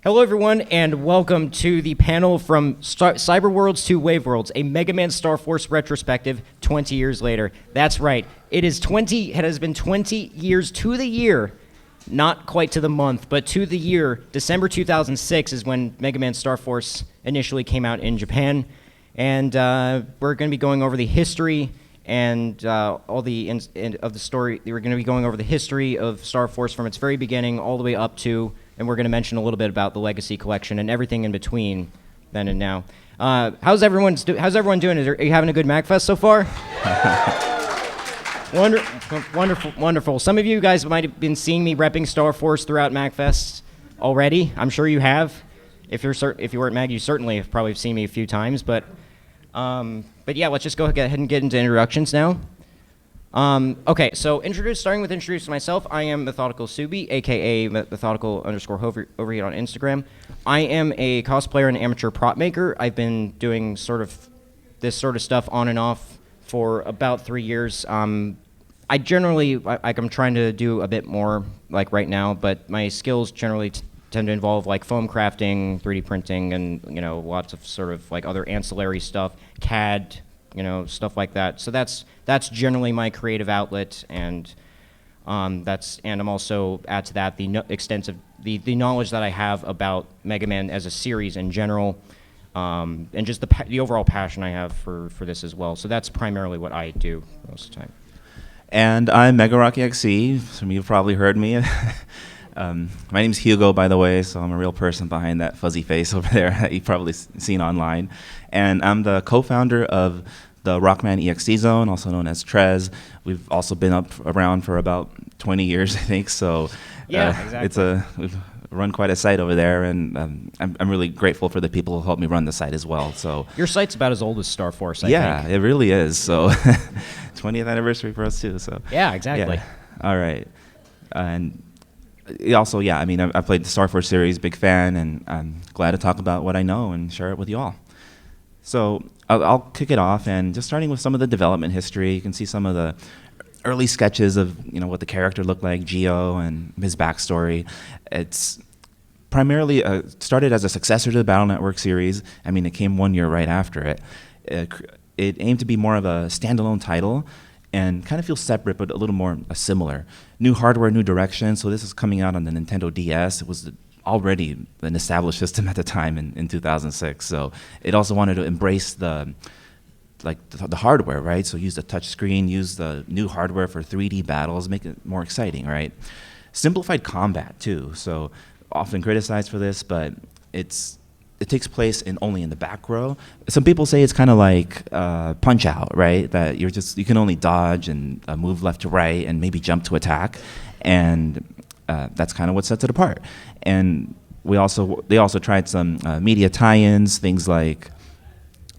Hello, everyone, and welcome to the panel from Cyber Worlds to Wave Worlds, a Mega Man Star Force retrospective 20 years later. That's right. It has been 20 years to the year, not quite to the month, but to the year. December 2006 is when Mega Man Star Force initially came out in Japan, and we're going to be going over the history and all the of the story. We're going to be going over the history of Star Force from its very beginning all the way up to. And we're going to mention a little bit about the Legacy Collection and everything in between then and now. How's everyone doing? Are you having a good MAGFest so far? Wonderful. Some of you guys might have been seeing me repping Star Force throughout MAGFest already. I'm sure you have. If you were at MAG, you certainly have probably seen me a few times. But yeah, let's just go ahead and get into introductions now. Okay, so starting with introducing myself, I am MethodicalSubie, aka Methodical_overheat on Instagram. I am a cosplayer and amateur prop maker. I've been doing this sort of stuff on and off for about 3 years. I'm trying to do a bit more like right now, but my skills generally tend to involve like foam crafting, 3D printing, and lots of sort of like other ancillary stuff, CAD. Stuff like that. So that's generally my creative outlet, and I'm also add to that the knowledge that I have about Mega Man as a series in general, and just the overall passion I have for this as well. So that's primarily what I do most of the time. And I'm MegaRockEXE. Some of you have probably heard me. My name's Hugo, by the way, so I'm a real person behind that fuzzy face over there that you've probably seen online. And I'm the co-founder of the Rockman EXE Zone, also known as TREZ. We've also been around for about 20 years, I think. So yeah, exactly. We've run quite a site over there, and I'm really grateful for the people who helped me run the site as well. So your site's about as old as Star Force, I think. Yeah, it really is. So 20th anniversary for us too. So yeah, exactly. Yeah. All right, and. Also, yeah, I mean, I played the Star Force series, big fan, and I'm glad to talk about what I know and share it with you all. So I'll kick it off, and just starting with some of the development history, you can see some of the early sketches of what the character looked like, Geo, and his backstory. It's primarily started as a successor to the Battle Network series. I mean, it came 1 year right after it. It aimed to be more of a standalone title, and kind of feels separate, but a little more similar. New hardware, new direction. So this is coming out on the Nintendo DS. It was already an established system at the time in 2006. So it also wanted to embrace the hardware, right? So use the touch screen, use the new hardware for 3D battles, make it more exciting, right? Simplified combat too. So often criticized for this, but it takes place only in the back row. Some people say it's kind of like Punch-Out, right? That you can only dodge and move left to right and maybe jump to attack, and that's kind of what sets it apart. And they also tried some media tie-ins, things like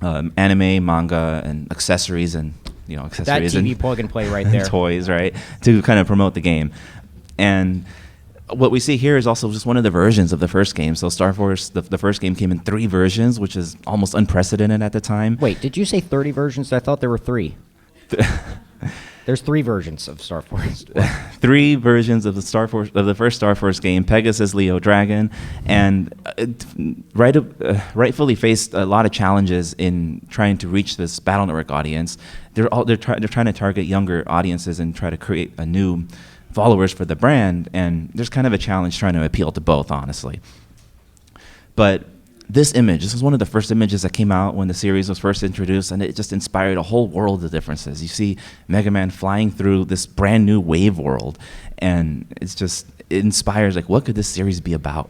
anime, manga, and accessories, and accessories that TV and plug and play right there, toys, right, to kind of promote the game. And what we see here is also just one of the versions of the first game. So Star Force, the first game came in 3 versions, which is almost unprecedented at the time. Wait, did you say 30 versions? I thought there were 3. There's 3 versions of Star Force. 3 versions of the first Star Force game: Pegasus, Leo, Dragon, and rightfully faced a lot of challenges in trying to reach this Battle Network audience. They're trying to target younger audiences and try to create a new followers for the brand, and there's kind of a challenge trying to appeal to both, honestly. But this is one of the first images that came out when the series was first introduced, and it just inspired a whole world of differences. You see Mega Man flying through this brand new wave world, and it inspires, like, what could this series be about?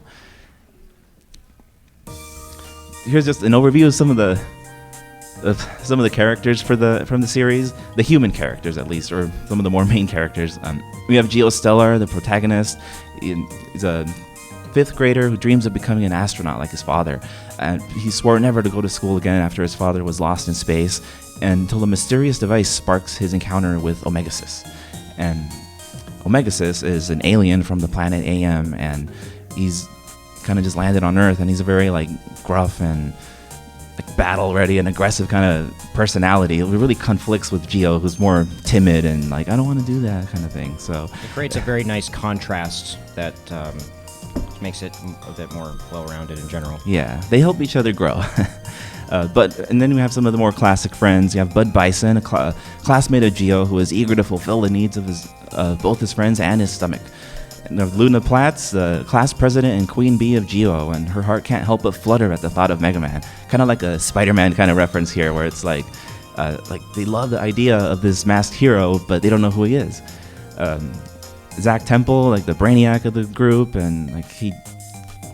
Here's just an overview of some of the characters from the series, the human characters at least, or some of the more main characters. We have Geostellar, the protagonist. He's a 5th grader who dreams of becoming an astronaut like his father. And he swore never to go to school again after his father was lost in space, until a mysterious device sparks his encounter with Omegasys. And Omegasys is an alien from the planet AM, and he's kind of just landed on Earth, and he's a very gruff and battle ready and aggressive kind of personality. It really conflicts with Geo, who's more timid and I don't want to do that kind of thing. So it creates a very nice contrast that makes it a bit more well-rounded in general. Yeah, they help each other grow. And then we have some of the more classic friends. You have Bud Bison, a classmate of Geo, who is eager to fulfill the needs of both his friends and his stomach. And Luna Platts, the class president and queen bee of Geo, and her heart can't help but flutter at the thought of Mega Man. Kind of like a Spider-Man kind of reference here, where it's like they love the idea of this masked hero, but they don't know who he is. Zach Temple, like the brainiac of the group, and like he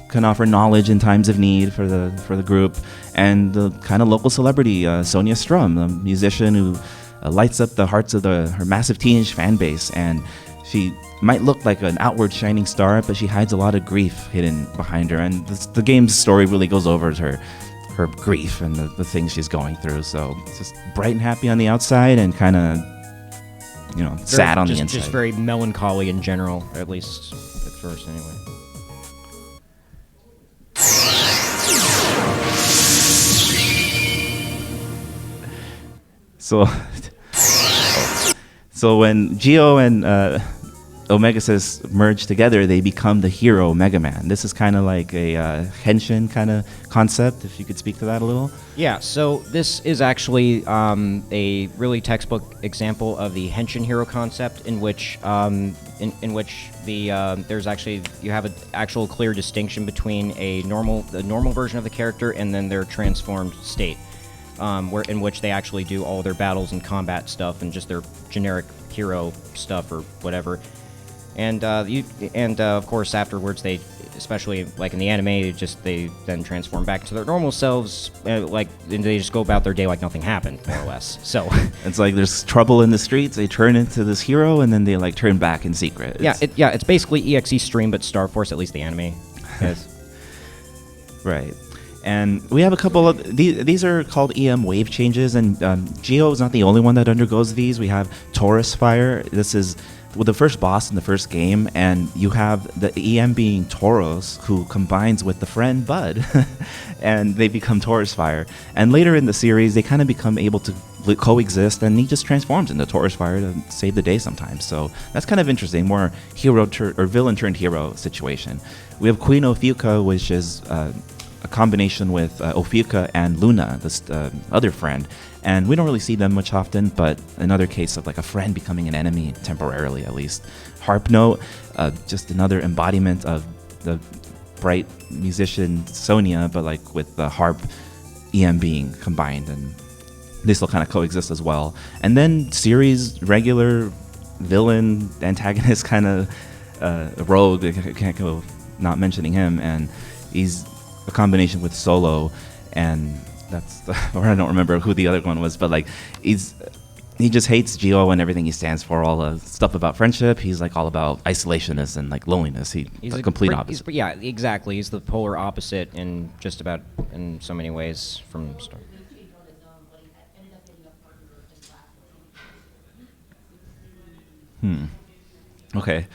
can offer knowledge in times of need for the group, and the kind of local celebrity, Sonia Strum, a musician who lights up the hearts of her massive teenage fan base. And she might look like an outward shining star, but she hides a lot of grief hidden behind her. And the game's story really goes over her grief and the things she's going through. So it's just bright and happy on the outside, and kind of sad on the inside. Just very melancholy in general, at least at first, anyway. So when Geo and Omega merge together, they become the hero Mega Man. This is kind of like a henshin kind of concept, if you could speak to that a little. Yeah, so this is actually a really textbook example of the henshin hero concept, in which there's actually, you have an actual clear distinction between the normal version of the character and then their transformed state. In which they actually do all their battles and combat stuff and just their generic hero stuff or whatever. And of course afterwards, they, especially like in the anime, they then transform back to their normal selves, and they just go about their day like nothing happened, more or less. So it's like there's trouble in the streets, they turn into this hero, and then they like turn back in secret. It's basically EXE Stream but Star Force, at least the anime. Yes. Right. And we have a couple of these are called EM wave changes, and Geo is not the only one that undergoes these. We have Taurus Fire. This is the first boss in the first game, and you have the EM being Tauros, who combines with the friend Bud, and they become Taurus Fire. And later in the series, they kind of become able to coexist, and he just transforms into Taurus Fire to save the day sometimes. So that's kind of interesting, more hero or villain turned hero situation. We have Queen Ophiuka, which is a combination with Ophiuka and Luna, this other friend, and we don't really see them much often, but another case of like a friend becoming an enemy temporarily, at least. Harp Note, just another embodiment of the bright musician Sonia, but like with the harp EM being combined, and they still kind of coexist as well. And then series regular villain antagonist kind of rogue, I can't go not mentioning him, and he's a combination with Solo, and or I don't remember who the other one was, but like he just hates Geo and everything he stands for, all the stuff about friendship. He's like all about isolationist and like loneliness. He's the complete opposite. Yeah, exactly. He's the polar opposite in so many ways from Star. Okay.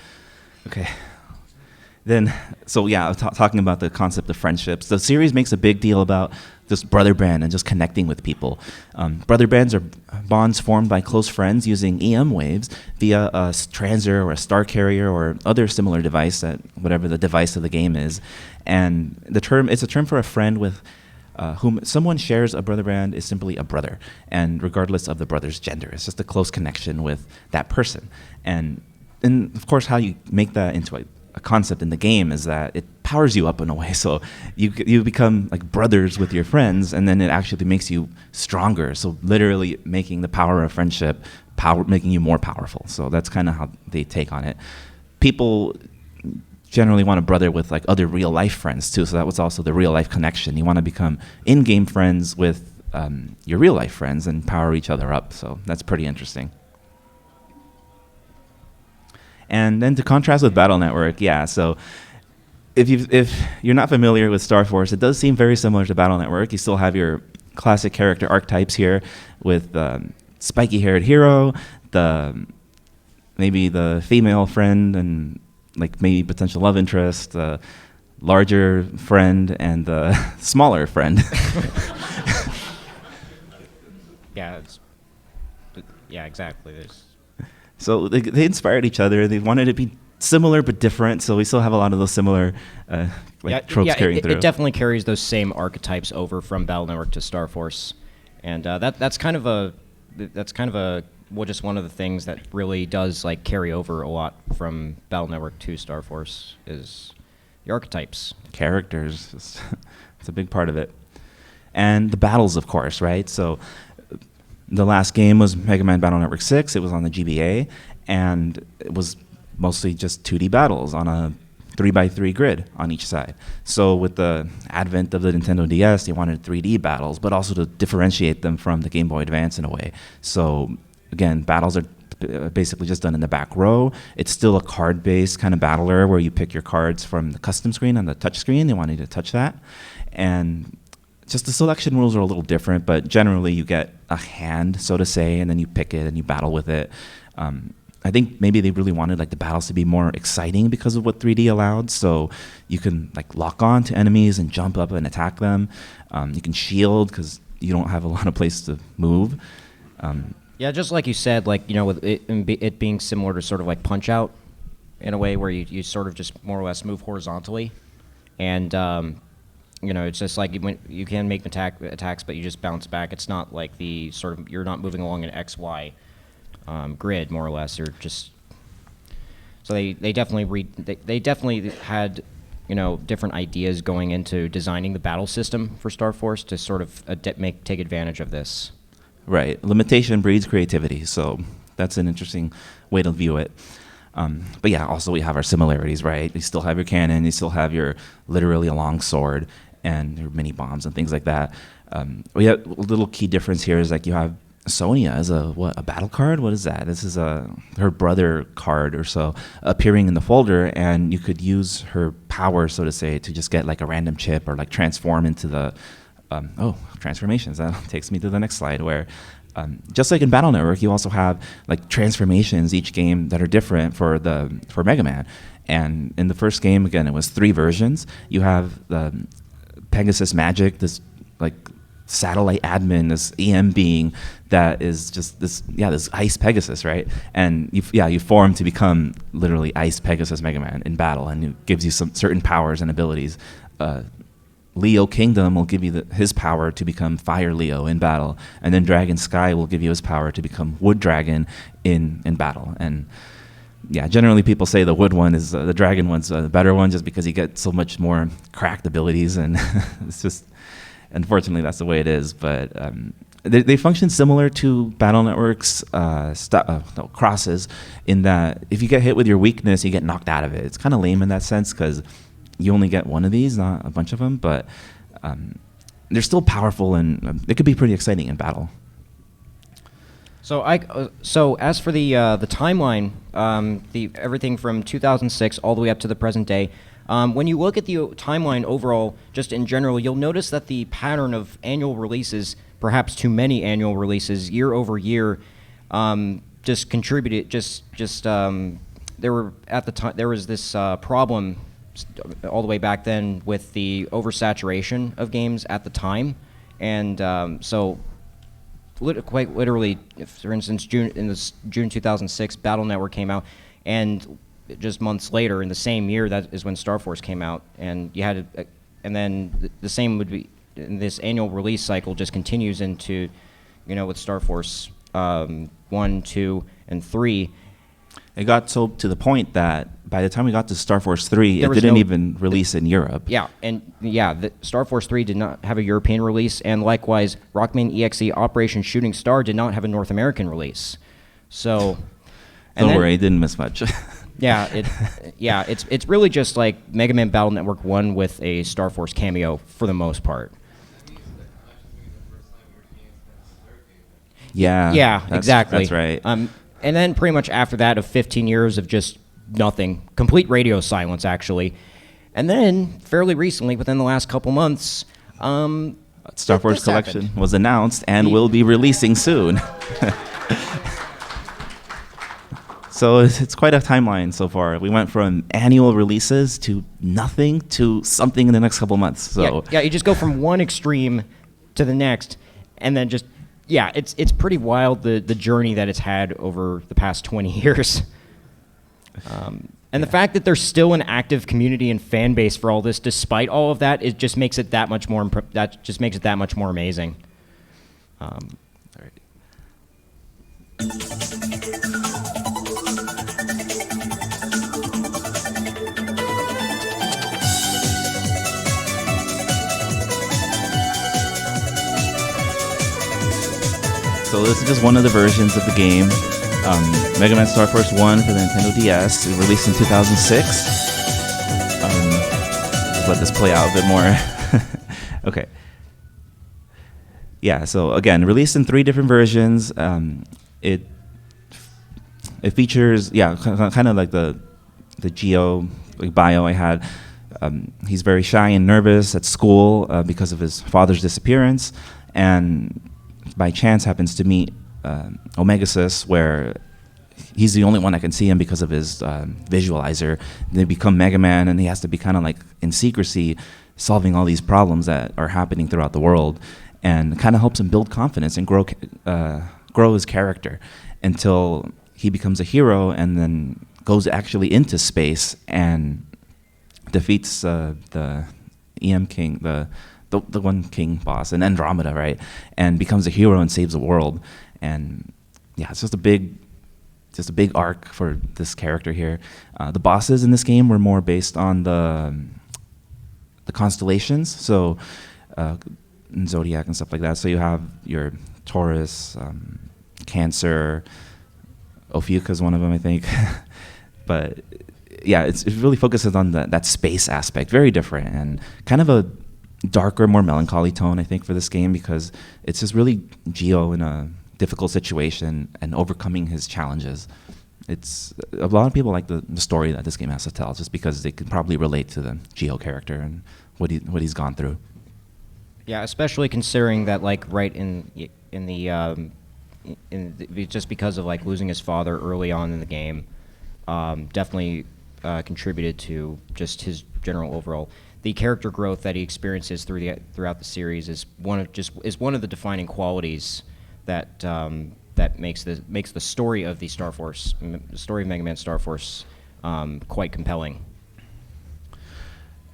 Then, talking about the concept of friendships, the series makes a big deal about just brother band and just connecting with people. Brother bands are bonds formed by close friends using EM waves via a transer or a star carrier or other similar device, whatever the device of the game is. And it's a term for a friend with whom someone shares a brother band is simply a brother, and regardless of the brother's gender, it's just a close connection with that person. And of course, how you make that into a concept in the game is that it powers you up in a way, so you become like brothers with your friends, and then it actually makes you stronger, so literally making the power of friendship making you more powerful. So that's kind of how they take on it. People generally want a brother with like other real life friends too, so that was also the real life connection. You want to become in-game friends with your real life friends and power each other up, so that's pretty interesting. And then to contrast with Battle Network, so if you're not familiar with Star Force, it does seem very similar to Battle Network. You still have your classic character archetypes here with spiky-haired hero, maybe the female friend, and like maybe potential love interest, the larger friend, and the smaller friend. Yeah, exactly. So they inspired each other. They wanted to be similar but different. So we still have a lot of those similar tropes carrying through. It definitely carries those same archetypes over from Battle Network to Star Force, and that's kind of a just one of the things that really does like carry over a lot from Battle Network to Star Force is the archetypes, characters. It's a big part of it, and the battles, of course, right? So the last game was Mega Man Battle Network 6. It was on the GBA, and it was mostly just 2D battles on a 3x3 grid on each side. So with the advent of the Nintendo DS, they wanted 3D battles, but also to differentiate them from the Game Boy Advance in a way. So again, battles are basically just done in the back row. It's still a card-based kind of battler where you pick your cards from the custom screen and the touch screen. They want you to touch that. And just the selection rules are a little different, but generally you get a hand, so to say, and then you pick it and you battle with it. I think maybe they really wanted like the battles to be more exciting because of what 3D allowed. So you can like lock on to enemies and jump up and attack them. You can shield because you don't have a lot of place to move. Yeah, just like you said, like, you know, with it being similar to sort of like Punch-Out in a way where you sort of just more or less move horizontally. And, you know, it's just like you can make attacks, but you just bounce back. It's not like the sort of, you're not moving along an XY grid, more or less. You're just, so they definitely had, you know, different ideas going into designing the battle system for Star Force to sort of take advantage of this. Right. Limitation breeds creativity, so that's an interesting way to view it. But yeah, also we have our similarities, right? You still have your cannon, you still have your literally a long sword, and your mini bombs and things like that. We have a little key difference here is like you have Sonya as a battle card? What is that? This is her brother card or so appearing in the folder, and you could use her power, so to say, to just get like a random chip or like transform into the transformations. That takes me to the next slide where just like in Battle Network, you also have like transformations each game that are different for Mega Man. And in the first game, again, it was 3 versions. You have the Pegasus Magic, this like satellite admin, this EM being that is just this Ice Pegasus, right? And you form to become literally Ice Pegasus Mega Man in battle, and it gives you some certain powers and abilities. Leo Kingdom will give you his power to become Fire Leo in battle, and then Dragon Sky will give you his power to become Wood Dragon in battle. And yeah, generally people say the Wood one is the Dragon one's the better one, just because you get so much more cracked abilities, and it's just unfortunately that's the way it is. But they function similar to Battle Network's crosses in that if you get hit with your weakness, you get knocked out of it. It's kind of lame in that sense because you only get one of these, not a bunch of them, but they're still powerful, and it could be pretty exciting in battle. So as for the timeline, everything from 2006 all the way up to the present day, when you look at the timeline overall, just in general, you'll notice that the pattern of annual releases, perhaps too many annual releases, year over year, just contributed. There was this problem all the way back then with the oversaturation of games at the time, and so quite literally, for instance, June 2006, Battle Network came out, and just months later, in the same year, that is when Star Force came out, and you had, and then the same would be, this annual release cycle just continues into, you know, with Star Force 1, 2, and 3. It got so to the point that by the time we got to Star Force 3, it didn't even release in Europe. Yeah, and the Star Force 3 did not have a European release, and likewise, Rockman EXE Operation Shooting Star did not have a North American release. So, don't worry, it didn't miss much. It's really just like Mega Man Battle Network 1 with a Star Force cameo for the most part. Yeah, exactly. That's right. And then pretty much after that of 15 years of just nothing, complete radio silence, actually. And then, fairly recently, within the last couple months, Star Force Collection was announced and will be releasing soon. So it's quite a timeline so far. We went from annual releases to nothing to something in the next couple months. So yeah, you just go from one extreme to the next, and then just... Yeah, it's pretty wild, the journey that it's had over the past 20 years. And And the fact that there's still an active community and fan base for all this, despite all of that, it just makes it that much more. That just makes it that much more amazing. All right. So this is just one of the versions of the game. Mega Man Star Force 1 for the Nintendo DS. It released in 2006. Just let this play out a bit more. Okay. Yeah, so again, released in 3 different versions. It features, kind of like the Geo bio I had. He's very shy and nervous at school because of his father's disappearance, and by chance happens to meet OmegaSys, where he's the only one that can see him because of his visualizer. They become Mega Man, and he has to be kind of like in secrecy, solving all these problems that are happening throughout the world, and kind of helps him build confidence and grow his character until he becomes a hero, and then goes actually into space and defeats the EM King, the one king boss, and Andromeda, right? And becomes a hero and saves the world. And yeah, it's just a big arc for this character here. The bosses in this game were more based on the constellations, so Zodiac and stuff like that. So you have your Taurus, Cancer, Ophiuchus, one of them, I think. But yeah, it really focuses on that space aspect, very different, and kind of a darker, more melancholy tone, I think, for this game, because it's just really Geo in a difficult situation and overcoming his challenges. It's a lot of people like the story that this game has to tell, just because they can probably relate to the Geo character and what he's gone through. Yeah, especially considering that, like, right just because of like losing his father early on in the game, definitely contributed to just his general overall. The character growth that he experiences throughout the series is one of the defining qualities that that makes the story of the story of Mega Man Star Force quite compelling.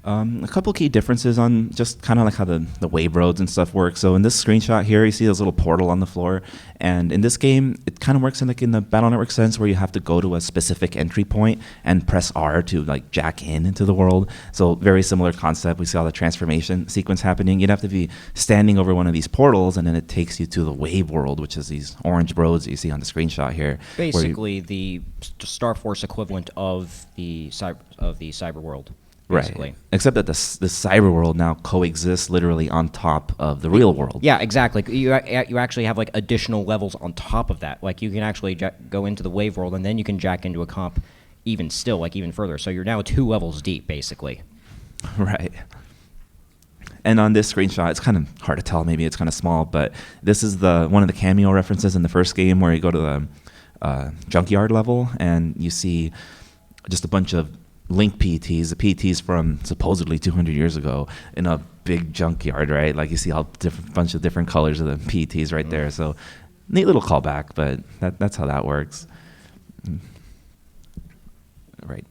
A couple key differences on just kind of like how the wave roads and stuff work. So in this screenshot here, you see this little portal on the floor, and in this game, it kind of works in the Battle Network sense, where you have to go to a specific entry point and press R to like jack into the world. So very similar concept. We see all the transformation sequence happening. You'd have to be standing over one of these portals, and then it takes you to the wave world, which is these orange roads that you see on the screenshot here. Basically, the Star Force equivalent of the cyber world. Basically. Right. Except that the cyber world now coexists literally on top of the real world. Yeah, exactly. You actually have like additional levels on top of that. Like you can actually go into the wave world, and then you can jack into a comp even further. So you're now 2 levels deep, basically. Right. And on this screenshot, it's kind of hard to tell. Maybe it's kind of small, but this is one of the cameo references in the first game, where you go to the junkyard level, and you see just a bunch of Link PETs, the PETs from supposedly 200 years ago, in a big junkyard, right? Like you see a bunch of different colors of the PETs right there. So neat little callback, but that's how that works. Right.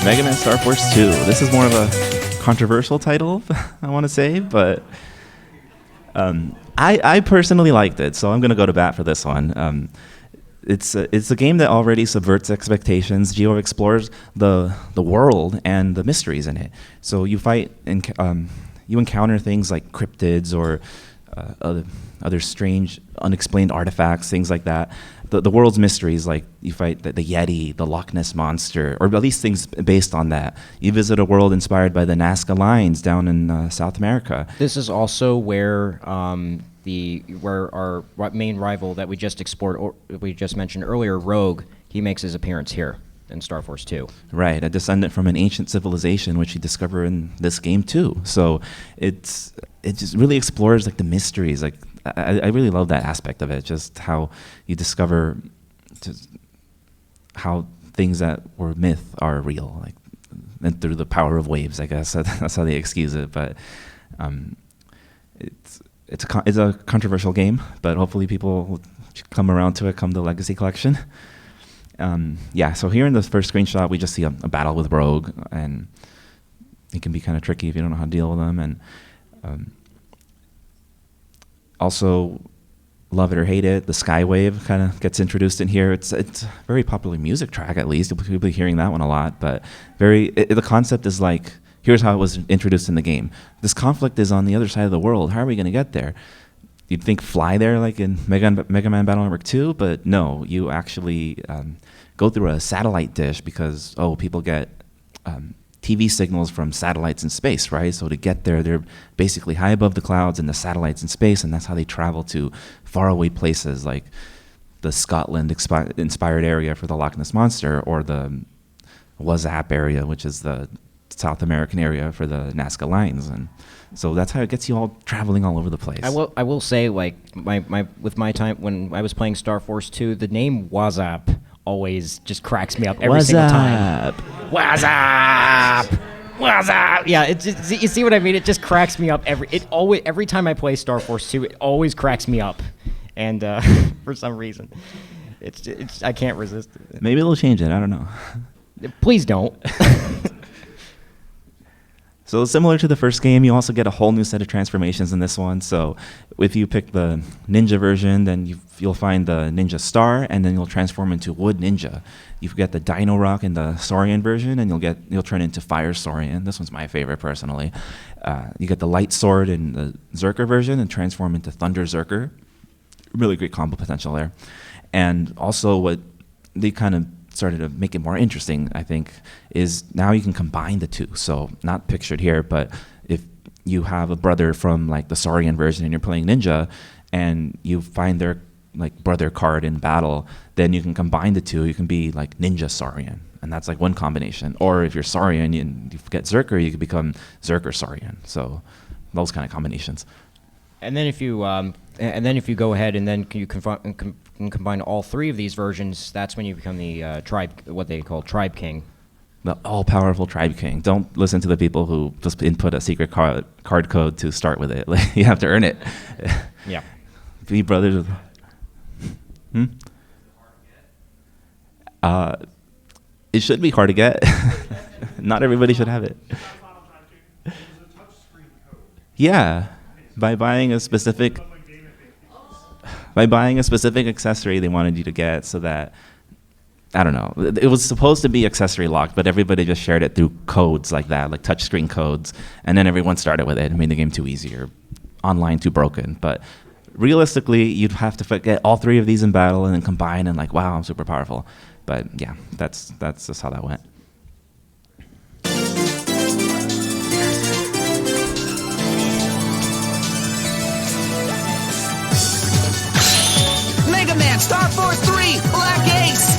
Mega Man Star Force 2. This is more of a controversial title, I want to say, but I personally liked it, so I'm going to go to bat for this one. It's a game that already subverts expectations. Geo explores the world and the mysteries in it. So you fight and you encounter things like cryptids or other strange, unexplained artifacts, things like that. The world's mysteries, like you fight the Yeti, the Loch Ness Monster, or at least things based on that. You visit a world inspired by the Nazca Lines down in South America. This is also where where our main rival that we just explored, or we just mentioned earlier, Rogue, he makes his appearance here. in Star Force 2. Right, a descendant from an ancient civilization, which you discover in this game too. So it just really explores like the mysteries. Like I really love that aspect of it. Just how you discover just how things that were myth are real, like and through the power of waves. I guess that's how they excuse it. But it's a controversial game, but hopefully people will come around to it come the Legacy Collection. Yeah, so here in the first screenshot, we just see a battle with Rogue, and it can be kind of tricky if you don't know how to deal with them. And also, love it or hate it, the Skywave kind of gets introduced in here. It's a very popular music track, at least. You'll be hearing that one a lot. But the concept is like, here's how it was introduced in the game. This conflict is on the other side of the world. How are we going to get there? You'd think fly there like in Mega Man Battle Network 2, but no, you actually go through a satellite dish because, people get TV signals from satellites in space, right? So to get there, they're basically high above the clouds and the satellites in space, and that's how they travel to faraway places like the Scotland-inspired area for the Loch Ness Monster, or the Wazap area, which is the South American area for the Nazca Lines. And so that's how it gets you all traveling all over the place. I will say, like, with my time when I was playing Star Force 2, the name Wazap always just cracks me up every single time. Wazap! Wazap! Yeah, you see what I mean? It just cracks me up every time I play Star Force 2. It always cracks me up, and for some reason, it's I can't resist it. Maybe they'll change it. I don't know. Please don't. So similar to the first game, you also get a whole new set of transformations in this one. So if you pick the Ninja version, then you'll find the Ninja Star, and then you'll transform into Wood Ninja. You get the Dino Rock in the Saurian version, and you'll turn into Fire Saurian. This one's my favorite personally. You get the Light Sword in the Zerker version and transform into Thunder Zerker. Really great combo potential there. And also what they kind of started to make it more interesting, I think, is now you can combine the two. So not pictured here, but if you have a brother from like the Saurian version and you're playing Ninja and you find their like brother card in battle, then you can combine the two. You can be like Ninja Saurian, and that's like one combination. Or if you're Saurian and you get Zerker, you could become Zerker Saurian. So those kind of combinations. And then if you go ahead and then you combine all three of these versions, that's when you become the what they call Tribe King. The all-powerful Tribe King. Don't listen to the people who just input a secret card code to start with it. Like, you have to earn it. Yeah. Be brothers. It should be hard to get. Not everybody should have it. Yeah. By buying a specific accessory they wanted you to get, so that, I don't know, it was supposed to be accessory locked, but everybody just shared it through codes like that, like touchscreen codes, and then everyone started with it and made the game too easy or online too broken. But realistically, you'd have to get all three of these in battle and then combine and like, wow, I'm super powerful. But yeah, that's just how that went. Star Force 3, Black Ace!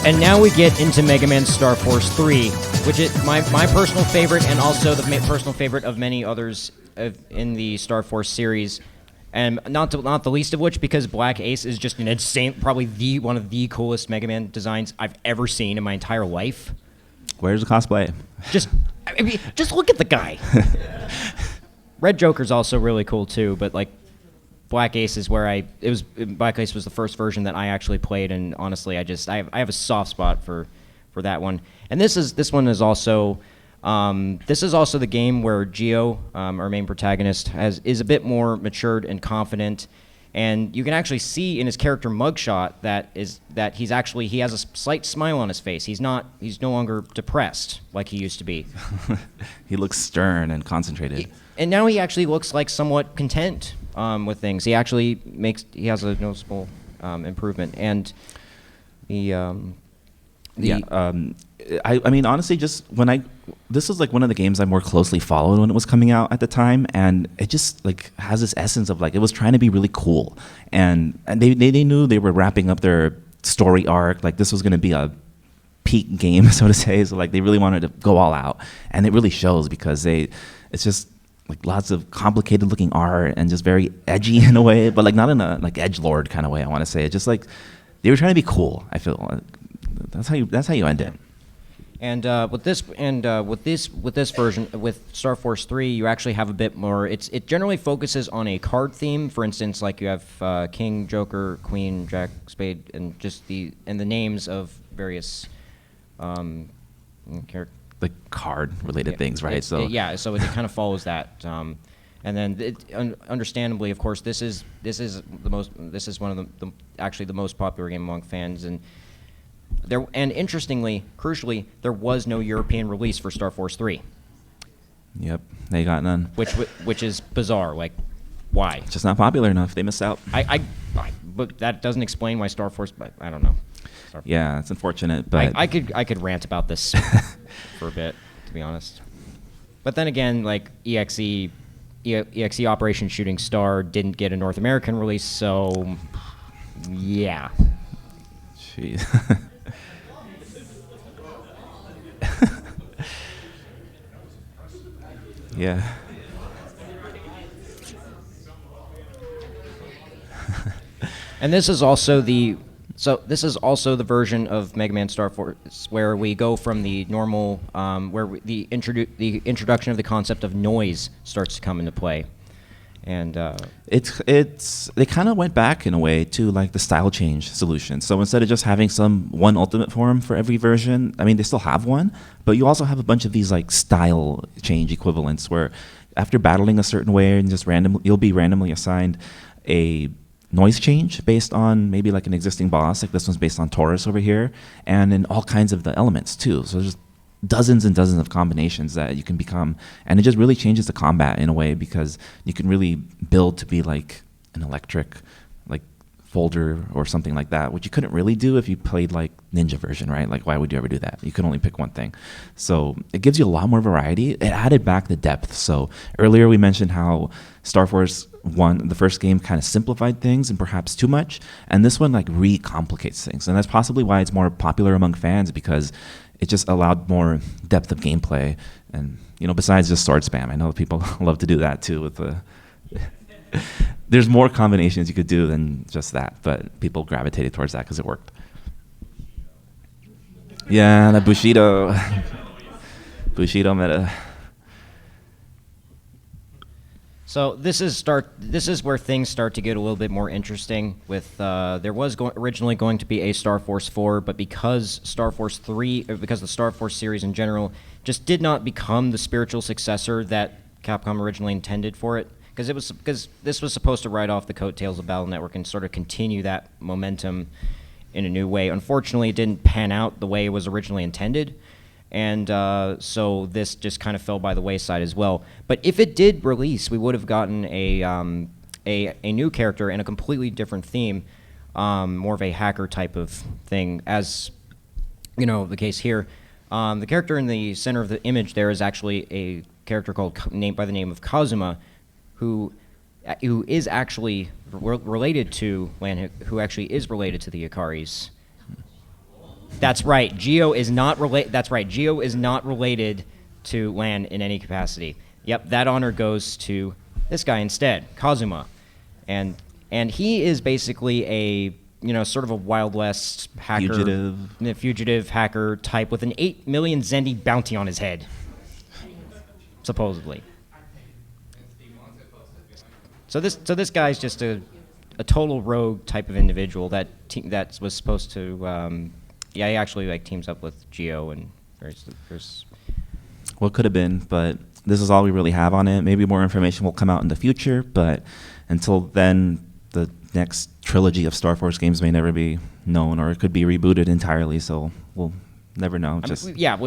And now we get into Mega Man Star Force 3, which is my personal favorite, and also the personal favorite of many others in the Star Force series. And not the least of which, because Black Ace is just an insane, probably one of the coolest Mega Man designs I've ever seen in my entire life. Where's the cosplay? Just look at the guy. Red Joker's also really cool too, but like, Black Ace is where Black Ace was the first version that I actually played, and honestly, I have a soft spot for that one. And this one is also the game where Geo, our main protagonist, is a bit more matured and confident, and you can actually see in his character mugshot that he has a slight smile on his face. He's no longer depressed like he used to be. He looks stern and concentrated. And now he actually looks like somewhat content with things. He actually has a noticeable improvement, and I mean, honestly, this was like one of the games I more closely followed when it was coming out at the time, and it just like has this essence of like, it was trying to be really cool, and they knew they were wrapping up their story arc. Like this was going to be a peak game, so to say. So like they really wanted to go all out, and it really shows because it's just like lots of complicated looking art and just very edgy in a way, but like not in a like edgelord kind of way. I want to say it's just like they were trying to be cool. I feel like that's how you end it. And with this version, with Star Force 3, you actually have a bit more. It generally focuses on a card theme. For instance, like you have King, Joker, Queen, Jack, Spade, and just the names of various characters. Like card related things, right? So it kind of follows that. And then, understandably, of course, this is one of the most popular game among fans, and interestingly, crucially, there was no European release for Star Force 3. Yep, they got none. Which is bizarre. Like, why? It's just not popular enough. They missed out. But that doesn't explain why Star Force. But I don't know. Yeah, it's unfortunate, but I could rant about this for a bit, to be honest. But then again, like EXE Operation Shooting Star didn't get a North American release, so yeah. Jeez. Yeah. And this is also the version of Mega Man Star Force where we go from the normal, the introduction of the concept of noise starts to come into play, and they kind of went back in a way to like the style change solution. So instead of just having one ultimate form for every version, I mean they still have one, but you also have a bunch of these like style change equivalents where after battling a certain way and just you'll be randomly assigned a noise change based on maybe like an existing boss, like this one's based on Taurus over here, and in all kinds of the elements too. So there's dozens and dozens of combinations that you can become, and it just really changes the combat in a way because you can really build to be like an electric like folder or something like that, which you couldn't really do if you played like Ninja version, right? Like why would you ever do that? You could only pick one thing. So it gives you a lot more variety. It added back the depth. So earlier we mentioned how Star Force 1, the first game, kind of simplified things and perhaps too much, and this one like re-complicates things, and that's possibly why it's more popular among fans because it just allowed more depth of gameplay, and besides just sword spam. I know people love to do that too with the there's more combinations you could do than just that, but people gravitated towards that because it worked. Yeah, that Bushido meta. So this is where things start to get a little bit more interesting. With there was originally going to be a Star Force 4, but because Star Force 3, because the Star Force series in general just did not become the spiritual successor that Capcom originally intended for it, because this was supposed to ride off the coattails of Battle Network and sort of continue that momentum in a new way. Unfortunately, it didn't pan out the way it was originally intended. And so this just kind of fell by the wayside as well. But if it did release, we would have gotten a new character and a completely different theme, more of a hacker type of thing, as the case here. The character in the center of the image there is actually a character by the name of Kazuma, who is actually related to Lan, who actually is related to the Ikaris. That's right. Geo is not related. That's right. Geo is not related to Lan in any capacity. Yep, that honor goes to this guy instead, Kazuma, and he is basically a sort of a Wild West hacker, fugitive hacker type with an 8 million Zendi bounty on his head, supposedly. So this guy's just a total rogue type of individual that was supposed to. Yeah, he actually teams up with Geo and there's Well, it could have been, but this is all we really have on it. Maybe more information will come out in the future, but until then, the next trilogy of Star Force games may never be known, or it could be rebooted entirely, so we'll never know.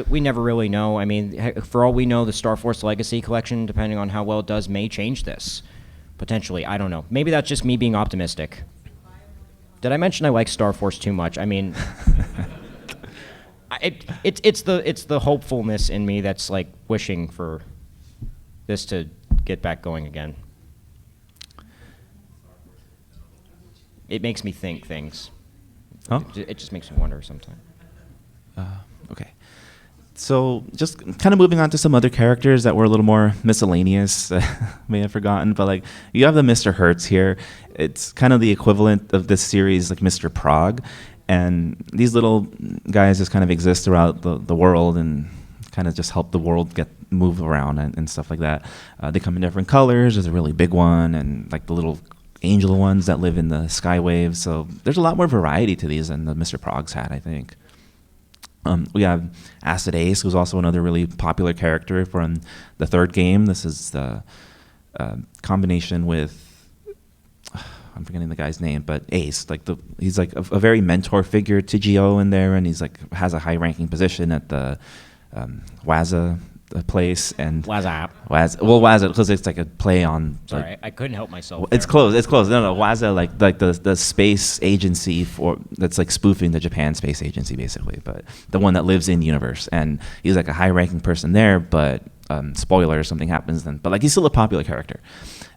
We never really know. I mean, for all we know, the Star Force Legacy Collection, depending on how well it does, may change this. Potentially, I don't know. Maybe that's just me being optimistic. Did I mention I like Star Force too much? I mean, it's the hopefulness in me that's like wishing for this to get back going again. It makes me think things. Huh? It just makes me wonder sometimes. Okay. So just kind of moving on to some other characters that were a little more miscellaneous, may have forgotten, but like you have the Mr. Hertz here. It's kind of the equivalent of this series, like Mr. Prague, and these little guys just kind of exist throughout the world and kind of just help the world move around and stuff like that. They come in different colors. There's a really big one, and like the little angel ones that live in the sky waves. So there's a lot more variety to these than the Mr. Prague's had, I think. We have Acid Ace, who's also another really popular character from the third game. This is the combination with, I'm forgetting the guy's name, but Ace. He's like a very mentor figure to Geo in there, and he's like has a high-ranking position at the Waza place and Waza. Waza, because it's like a play on. Sorry, like, I couldn't help myself. It's close. It's close. No, Waza, like the space agency that's like spoofing the Japan Space Agency, basically, but the one that lives in the universe. And he's like a high-ranking person there, but spoiler, something happens then. But like he's still a popular character.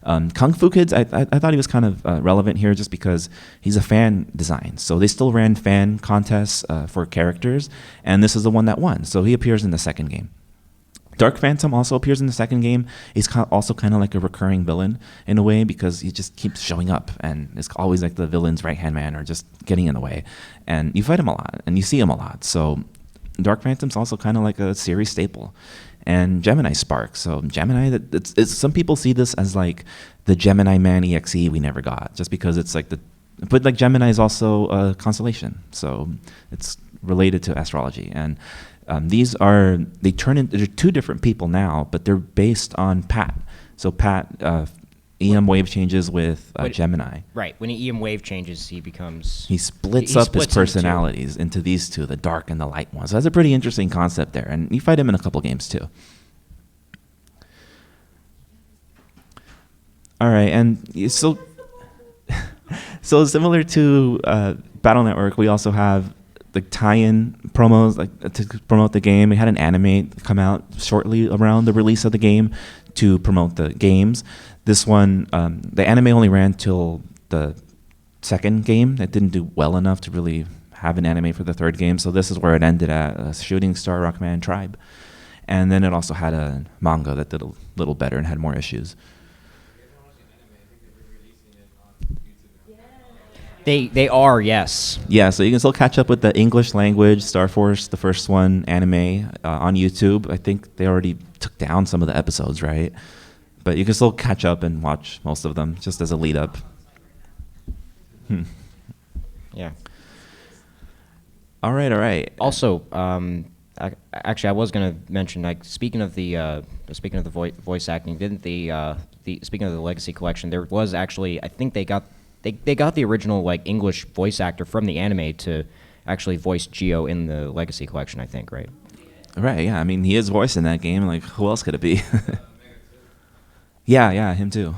Kung Fu Kids, I thought he was kind of relevant here just because he's a fan design. So they still ran fan contests for characters, and this is the one that won. So he appears in the second game. Dark Phantom also appears in the second game. He's also kind of like a recurring villain in a way because he just keeps showing up and it's always like the villain's right-hand man or just getting in the way. And you fight him a lot and you see him a lot. So Dark Phantom's also kind of like a series staple. And Gemini Spark. So Gemini, some people see this as like the Gemini Man EXE we never got just because it's like but like Gemini is also a constellation. So it's related to astrology. And they're two different people now, but they're based on Pat. So Pat, EM wave changes with Gemini. Right. When EM wave changes, he splits up his personalities into these two, the dark and the light ones. So that's a pretty interesting concept there. And you fight him in a couple games too. All right. And so similar to Battle Network, we also have the tie-in promos to promote the game. We had an anime come out shortly around the release of the game to promote the games. This one, the anime only ran till the second game. It didn't do well enough to really have an anime for the third game, so this is where it ended at Shooting Star Rockman Tribe. And then it also had a manga that did a little better and had more issues. They are, yes. Yeah, so you can still catch up with the English language Star Force, the first one, anime on YouTube. I think they already took down some of the episodes, right? But you can still catch up and watch most of them just as a lead up. Yeah. All right. Also, actually, I was going to mention, like, speaking of the voice acting, didn't speaking of the Legacy Collection, there was actually, I think they got the original like English voice actor from the anime to actually voice Geo in the Legacy Collection, I think, right? Right, yeah. I mean, he is voiced in that game. Like, who else could it be? Yeah, him too.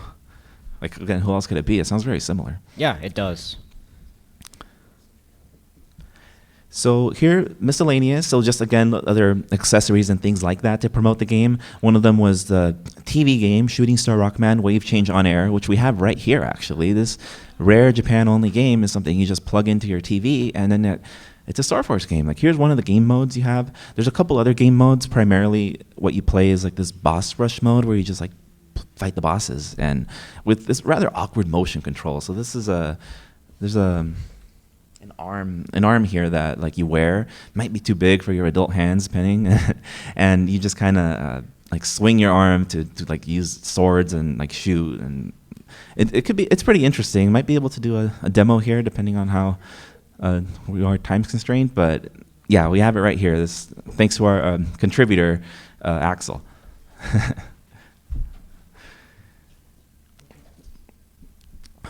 Like, again, who else could it be? It sounds very similar. Yeah, it does. So here, Miscellaneous, so just again, other accessories and things like that to promote the game. One of them was the TV game, Shooting Star Rockman Wave Change on Air, which we have right here, actually. This rare Japan-only game is something you just plug into your TV, and then it's a Star Force game. Like, here's one of the game modes you have. There's a couple other game modes. Primarily, what you play is like this boss rush mode where you just like fight the bosses, and with this rather awkward motion control. So this is there's an arm here that like you wear, might be too big for your adult hands, depending, and you just kind of like swing your arm to like use swords and like shoot, and it's pretty interesting. Might be able to do a demo here depending on how we are time constrained, but yeah, we have it right here. This thanks to our contributor Axel.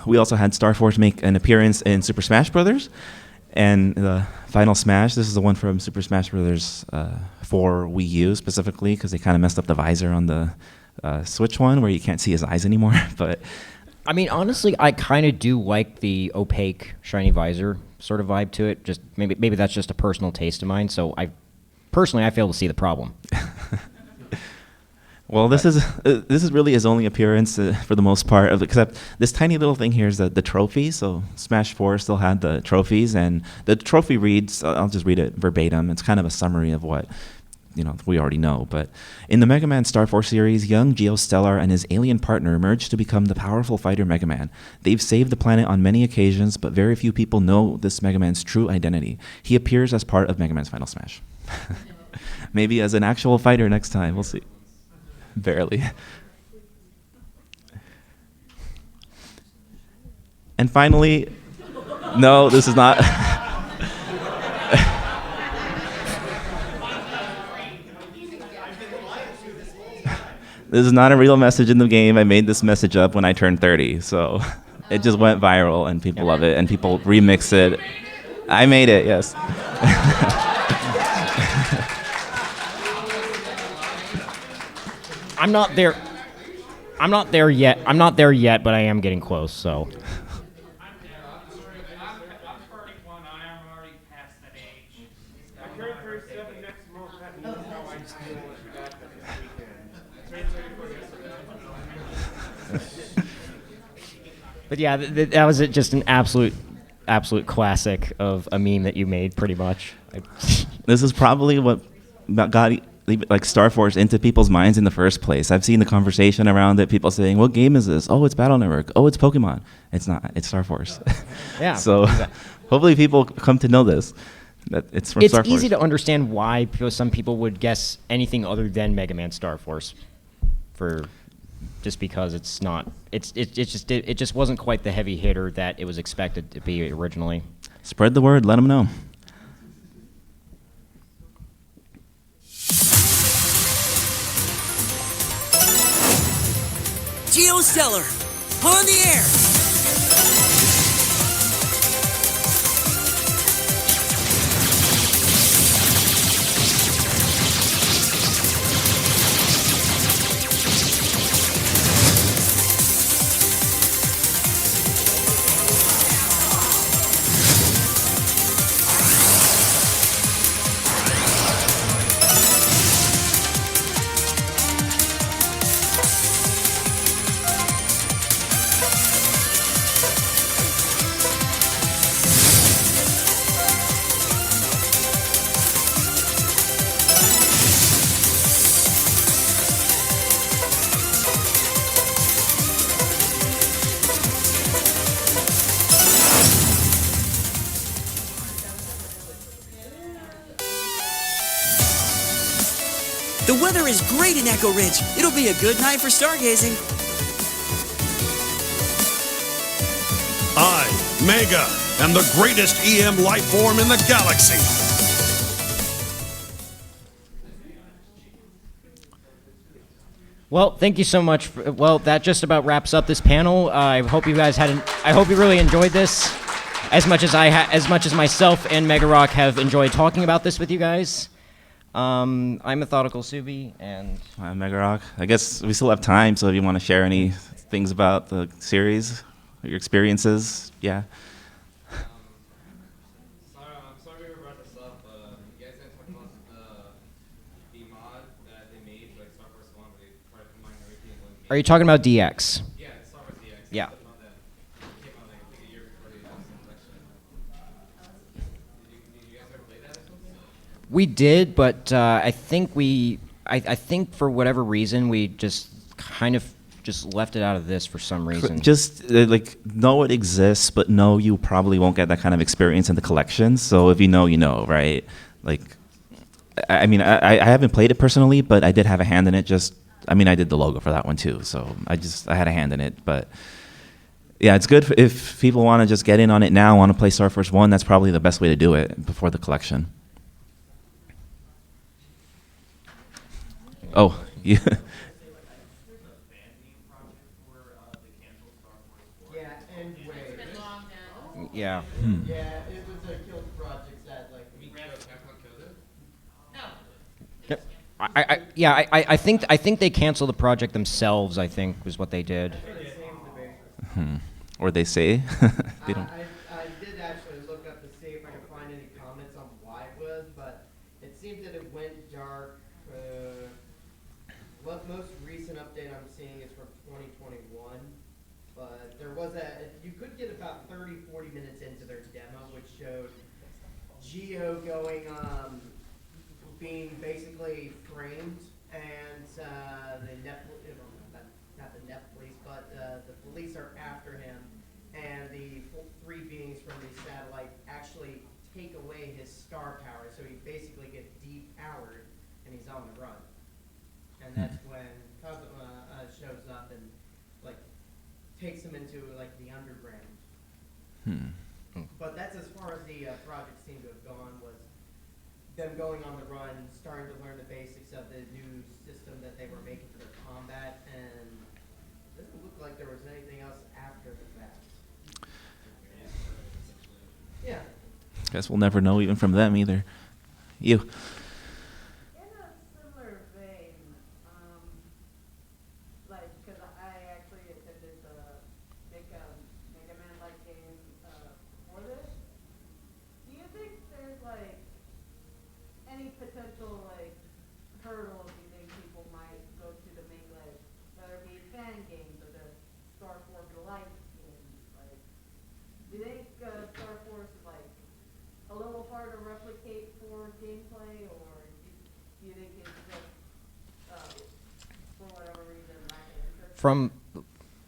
We also had Star Force make an appearance in Super Smash Bros. And the final Smash, this is the one from Super Smash Bros. For Wii U specifically, because they kind of messed up the visor on the Switch one where you can't see his eyes anymore. But I mean, honestly, I kind of do like the opaque, shiny visor sort of vibe to it. Just maybe that's just a personal taste of mine. So I fail to see the problem. Well, this is really his only appearance for the most part, except this tiny little thing here is the trophy. So Smash 4 still had the trophies, and the trophy reads, I'll just read it verbatim. It's kind of a summary of what we already know. But in the Mega Man Star Force series, young Geostellar and his alien partner merged to become the powerful fighter Mega Man. They've saved the planet on many occasions, but very few people know this Mega Man's true identity. He appears as part of Mega Man's Final Smash. Maybe as an actual fighter next time. We'll see. Barely. And finally, no, this is not. This is not a real message in the game. I made this message up when I turned 30, so it just went viral and people love it and people remix it. I made it, yes. I'm not there. I'm not there yet. I'm not there yet, but I am getting close. So. But yeah, that was just an absolute classic of a meme that you made, pretty much. This is probably what got like Star Force into people's minds in the first place. I've seen the conversation around it, people saying, what game is this? Oh, it's Battle Network. Oh, it's Pokemon. It's not. It's Star Force. Yeah. So hopefully people come to know this, that it's from Star Force. It's easy to understand why some people would guess anything other than Mega Man Star Force just because it's not. It just wasn't quite the heavy hitter that it was expected to be originally. Spread the word. Let them know. Geostellar, on the air. The weather is great in Echo Ridge. It'll be a good night for stargazing. I, Mega, am the greatest EM life form in the galaxy. Well, thank you so much. Well, that just about wraps up this panel. I hope you guys I hope you really enjoyed this, as much as myself and MegaRock have enjoyed talking about this with you guys. I'm MethodicalSubie, and I'm MegaRock. I guess we still have time, so if you want to share any things about the series, or your experiences, yeah. Sorry we brought this up, but you guys didn't talk about the mod that they made for like Star Force 1, where they tried to combine everything in one game. are you talking about DX? Yeah, Star Force DX. Yeah. The mod that came out like a year before the collection. Did you guys ever play that or something? We did, but I think I think for whatever reason we just kind of just left it out of this for some reason. Just like know it exists, but know you probably won't get that kind of experience in the collection. So if you know, right? Like, I mean, I haven't played it personally, but I did have a hand in it. I did the logo for that one too, so I had a hand in it. But yeah, it's good if people want to just get in on it now, want to play Star Force 1. That's probably the best way to do it before the collection. Oh, yeah. Yeah, and wait. Yeah. Yeah, it was a killed project that like we I think they canceled the project themselves. I think was what they did. Or they say they don't. I did actually look up to see if I could find any comments on why it was, but it seemed that it went dark. What most 30, 40 minutes into their demo, which showed Geo going, being basically framed, and the not the Net police, but the police are after him, and the three beings from the satellite actually take away his star power, so he basically gets depowered, and he's on the run. And that's when Cosplayer shows up and like takes him into like the underground. But that's as far as the project seemed to have gone, was them going on the run, starting to learn the basics of the new system that they were making for their combat, and it doesn't look like there was anything else after the fact. Yeah. Guess we'll never know even from them either. You. In a similar vein, like, because I actually attended the Mega Man-like game for this. Do you think there's, like, any potential, like, hurdles you think people might go to make, like, whether it be fan games or the Star Force Light games? Like, do you think Star Force is, like, a little hard to replicate for gameplay, or do you think it's just, for whatever reason, lack of interest?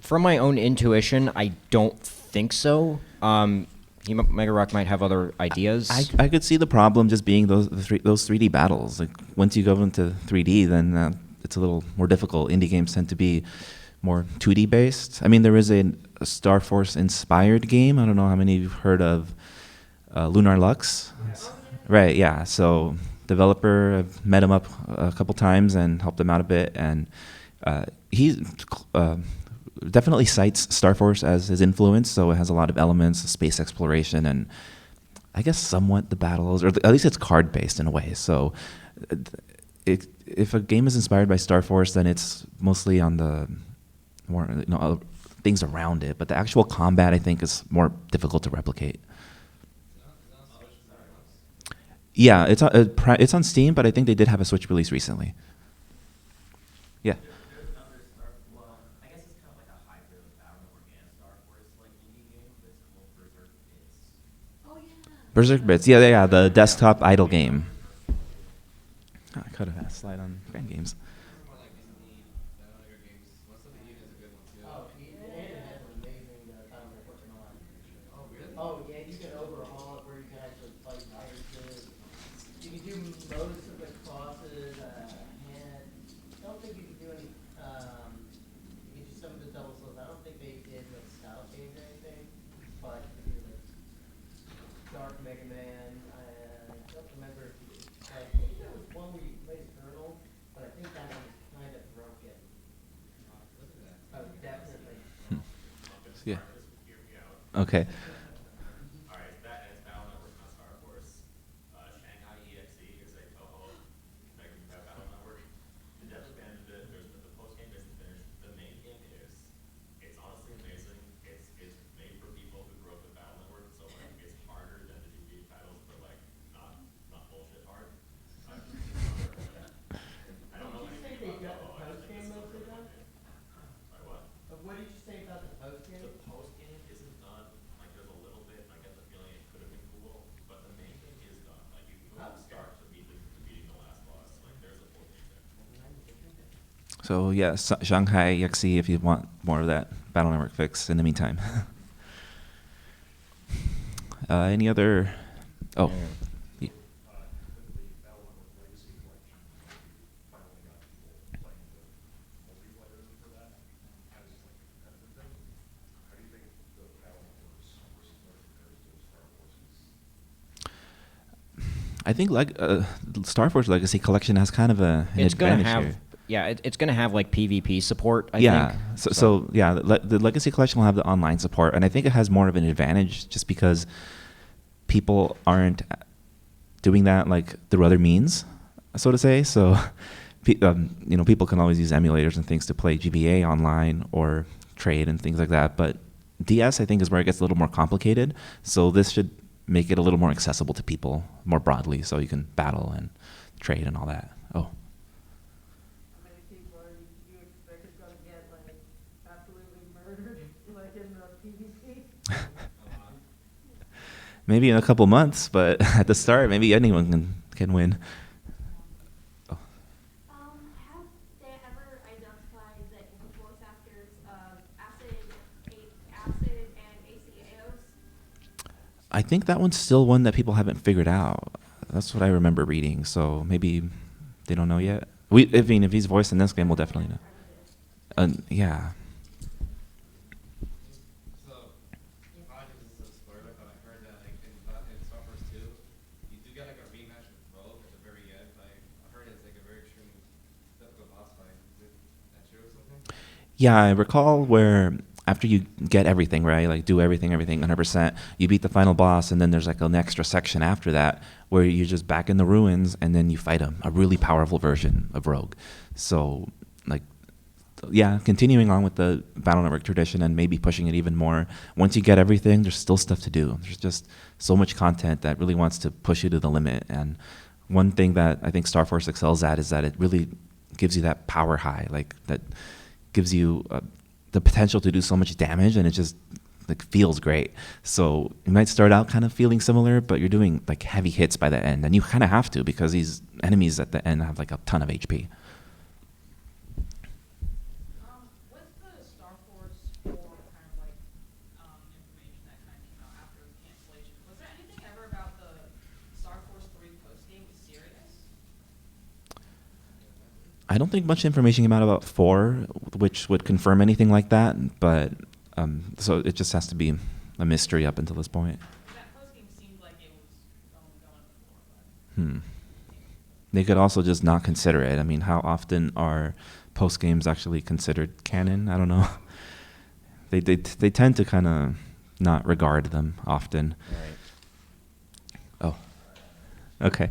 From my own intuition, I don't think so. MegaRock might have other ideas. I could see the problem just being those 3D battles. Like once you go into 3D, then it's a little more difficult. Indie games tend to be more 2D based. I mean, there is a Star Force inspired game. I don't know how many of you've heard of Lunar Lux. Right, yeah. So developer, I've met him up a couple times and helped him out a bit, and he definitely cites Star Force as his influence. So it has a lot of elements, space exploration, and I guess somewhat the battles, or at least it's card based in a way. So if a game is inspired by Star Force, then it's mostly on the more things around it. But the actual combat, I think, is more difficult to replicate. Yeah, it's on Steam, but I think they did have a Switch release recently. Yeah. There's another I guess it's kind of like a hybrid of Battle Network and Star Force like indie game that's called Berserk Bits. Oh, yeah. Berserk Bits, yeah, the desktop idle game. Oh, I could have asked slide on fan games. More like Disney, Battle Network games. Most of the Eden is a good one too. Oh, Eden has an amazing Battle Network mod. Oh, really? Oh, yeah, you can overhaul it where you can actually fight fighters good. You can do most of the crosses, and I don't think you can do any, you can do some of the double slows. I don't think they did like style change or anything, but you can do like Dark Mega Man, I don't remember, I think there was one where you played Colonel, but I think that one was kind of broken. Oh, definitely. Yeah. Okay. Alright, it's Battle Network, not Star Force. Shanghai EXE is a Toho Battle Network. The devs abandoned it. The post game isn't finished. The main game is. It's honestly amazing. It's made for people who grew up with Battle Network, so like it's harder than the GP titles, but like not bullshit hard. I don't know Did you say anything they got about the Toho. I post just think game it's mostly super done? fun. Sorry, what? What did you say about the post game? The post game isn't done. Like there's a little bit. I get the feeling it could have been cool, but the main game is done. Like you can start to beating the last boss. Like there's a full game there. So yeah, Shanghai EXE if you want more of that Battle Network fix in the meantime. Any other? Oh. Yeah. I think like Star Force Legacy Collection has kind of an It's gonna advantage have, here. yeah, it's gonna have like PvP support. I Yeah. think. So yeah, the Legacy Collection will have the online support, and I think it has more of an advantage just because people aren't doing that like through other means, so to say. So, people can always use emulators and things to play GBA online or trade and things like that. But DS, I think, is where it gets a little more complicated. So this should make it a little more accessible to people more broadly, so you can battle and trade and all that. Oh. How many people do you expect is going to get, like, absolutely murdered, like in the PvP? maybe in a couple months, but at the start, maybe anyone can win. Oh. Have they ever identified the voice actors of Acid and ACAOs? I think that one's still one that people haven't figured out. That's what I remember reading. So maybe they don't know yet. I mean, if he's voiced in this game, we'll definitely know. Yeah. So, apologies, this is a spoiler, but I heard that like in Star Wars 2, you do get like a rematch with Rogue at the very end. Like, I heard it's like a very extremely difficult boss fight. Is that true or something? Yeah, I recall where after you get everything, right, like do everything 100%, you beat the final boss, and then there's like an extra section after that where you're just back in the ruins, and then you fight a really powerful version of Rogue. So, like, yeah, continuing on with the Battle Network tradition and maybe pushing it even more. Once you get everything, there's still stuff to do. There's just so much content that really wants to push you to the limit. And one thing that I think Star Force excels at is that it really gives you that power high, like that gives you the potential to do so much damage, and it just like feels great. So you might start out kind of feeling similar, but you're doing like heavy hits by the end, and you kind of have to because these enemies at the end have like a ton of HP. With the Star Force 4 kind of like information that kind of came out after the cancellation, was there anything ever about the Star Force 3 post-game series? I don't think much information came out about 4, which would confirm anything like that, but so it just has to be a mystery up until this point. That post-game seemed like it was going before, but... They could also just not consider it. I mean, how often are post games actually considered canon? I don't know. They tend to kind of not regard them often. Right. Oh, okay.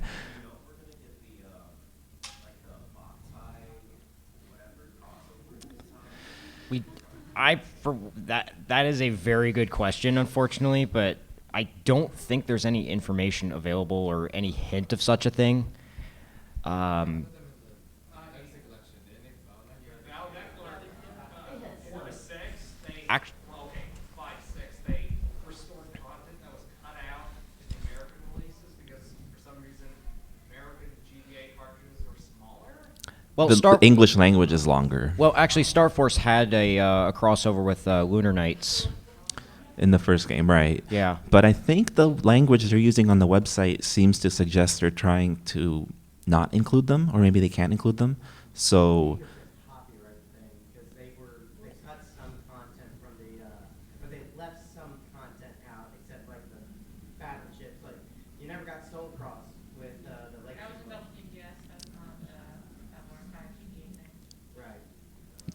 That is a very good question, unfortunately, but I don't think there's any information available or any hint of such a thing. Well, The English language is longer Well, actually, Star Force had a crossover with Lunar Knights. in the first game, right? Yeah. But I think the language they're using on the website seems to suggest they're trying to not include them, or maybe they can't include them. So Copyright thing, because they cut some content from but they left some content out, except like the battleships. Like you never got Soul Cross with the Lake. That was about GPS, that's not that more kind of GTA thing. Right.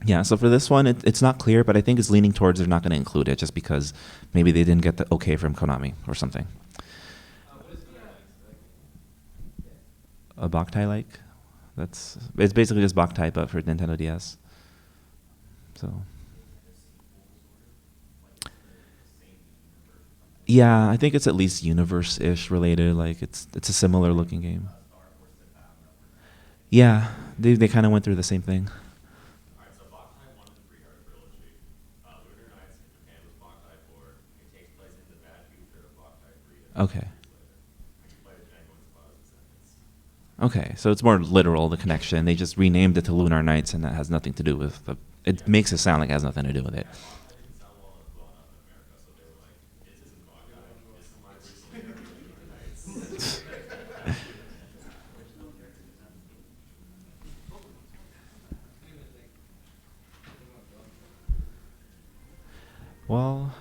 yeah, so for this one, it's not clear, but I think it's leaning towards they're not going to include it just because maybe they didn't get the okay from Konami or something. A Boktai like? It's basically just Boktai but for Nintendo DS. So yeah, I think it's at least universe-ish related. Like it's a similar looking game. Yeah, they kind of went through the same thing. Alright, so Boktai 1 and 3 are a trilogy. Lunar Knights in Japan was Boktai 4. It takes place in the bad future of Boktai 3. Okay. I can play the Django and Spot as a sentence. Okay, so it's more literal, the connection. They just renamed it to Lunar Knights, and that has nothing to do with the... It makes it sound like it has nothing to do with it. Boktai didn't sound well enough in America, so they were like, this isn't Boktai. This is my recently Lunar Knights. Well,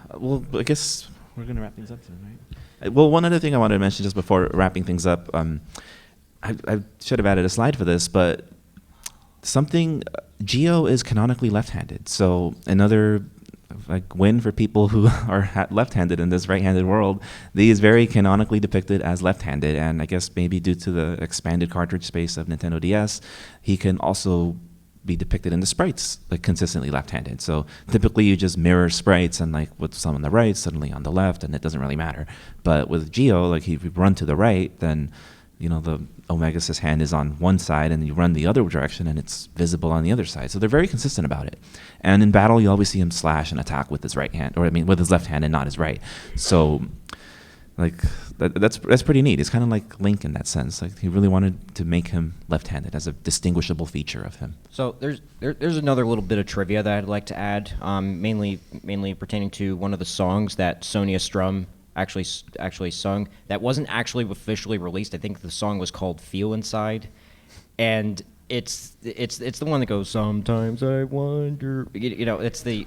I guess we're going to wrap things up soon, right? Well, one other thing I wanted to mention just before wrapping things up, I should have added a slide for this, but Geo is canonically left-handed, so another like win for people who are left-handed in this right-handed world. He is very canonically depicted as left-handed, and I guess maybe due to the expanded cartridge space of Nintendo DS, he can also be depicted in the sprites like consistently left-handed. So typically you just mirror sprites and like with some on the right, suddenly on the left, and it doesn't really matter. But with Geo, like if you run to the right, then you know the Omegasys hand is on one side and you run the other direction and it's visible on the other side. So they're very consistent about it. And in battle you always see him slash and attack with his right hand, or I mean with his left hand and not his right. So Like that's pretty neat. It's kind of like Link in that sense. Like he really wanted to make him left-handed as a distinguishable feature of him. So there's another little bit of trivia that I'd like to add, mainly pertaining to one of the songs that Sonia Strum actually sung that wasn't actually officially released. I think the song was called "Feel Inside," and it's the one that goes, "Sometimes I wonder." You know, it's the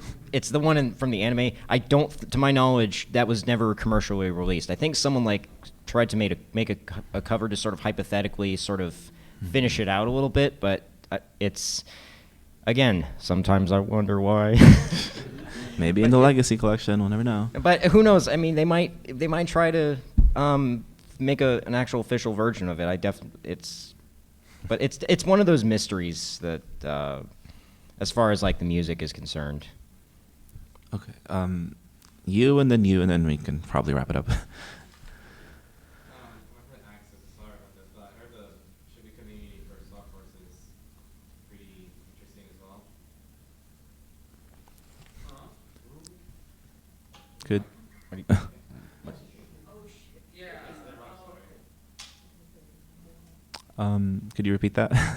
one from the anime. I don't, to my knowledge, that was never commercially released. I think someone like tried to make a cover to sort of hypothetically sort of finish it out a little bit, but it's, again, sometimes I wonder why. Maybe in the Legacy collection, we'll never know. But who knows? I mean, they might try to make an actual official version of it. But it's one of those mysteries that, as far as like the music is concerned. Okay. You, and then we can probably wrap it up. My friend Axe is sorry about this, but I heard the Shibby community for Star Force is pretty interesting as well. Good. Could you repeat that? There's a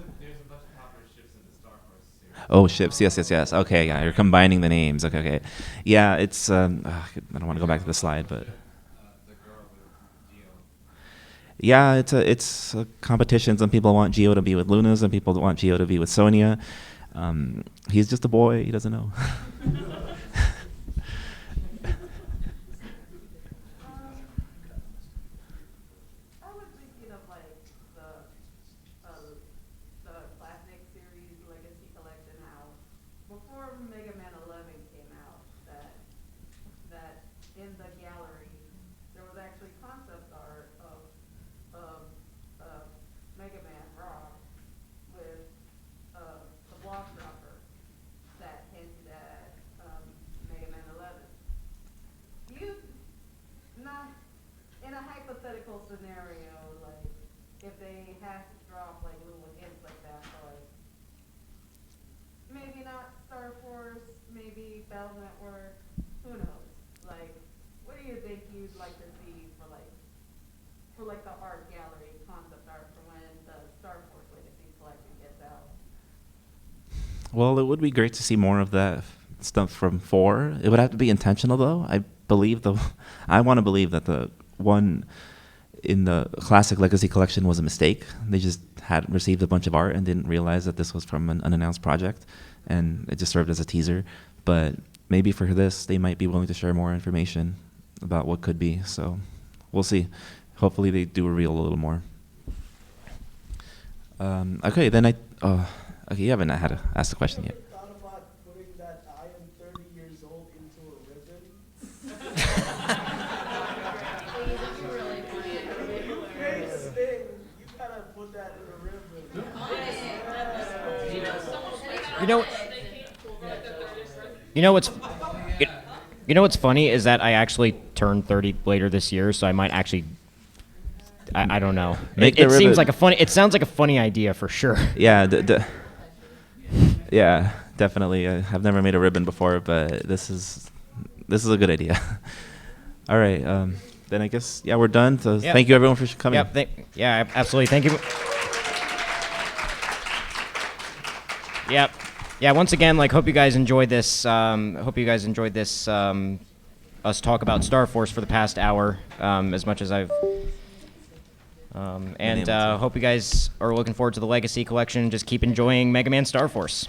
bunch of popular ships in the Star Force series. Oh, ships. Yes. Okay, yeah, you're combining the names. Okay. Yeah, it's. I don't want to go back to the slide, but. The girl with Geo. Yeah, it's a competition. Some people want Geo to be with Luna. Some people want Geo to be with Sonia. He's just a boy. He doesn't know. I was thinking of like the classic series Legacy Collection, how before Mega Man 11 came out, that in the gallery there was actually concept art of Mega Man Rock with the block dropper that hinted at Mega Man 11. You not in a hypothetical scenario, like if they have to drop like little hints like that, like maybe not Star Force, maybe Battle Network, who knows? Like, what do you think you'd like to see for the art gallery, concept art for when the Star Force Legacy Collection gets out? Well, it would be great to see more of that stuff from 4. It would have to be intentional, though. I want to believe that the one in the classic Legacy collection was a mistake. They just had received a bunch of art and didn't realize that this was from an unannounced project, and it just served as a teaser. But maybe for this, they might be willing to share more information about what could be. So we'll see. Hopefully they do reveal a little more. Okay, then okay, you haven't had to ask the question yet. Thought about putting that I am 30 years old into a ribbon? Greatest thing, you gotta put that in a ribbon. You know what's funny is that I actually turned 30 later this year, so I might actually. I don't know. It seems like it sounds like a funny idea for sure. Yeah. Yeah, definitely. I've never made a ribbon before, but this is a good idea. All right. Then I guess we're done. So thank you everyone for coming. Yeah, absolutely. Thank you. Yep. Yeah. Once again, hope you guys enjoyed this. Us talk about Star Force for the past hour, as much as I've. And hope you guys are looking forward to the Legacy collection. Just keep enjoying Mega Man Star Force.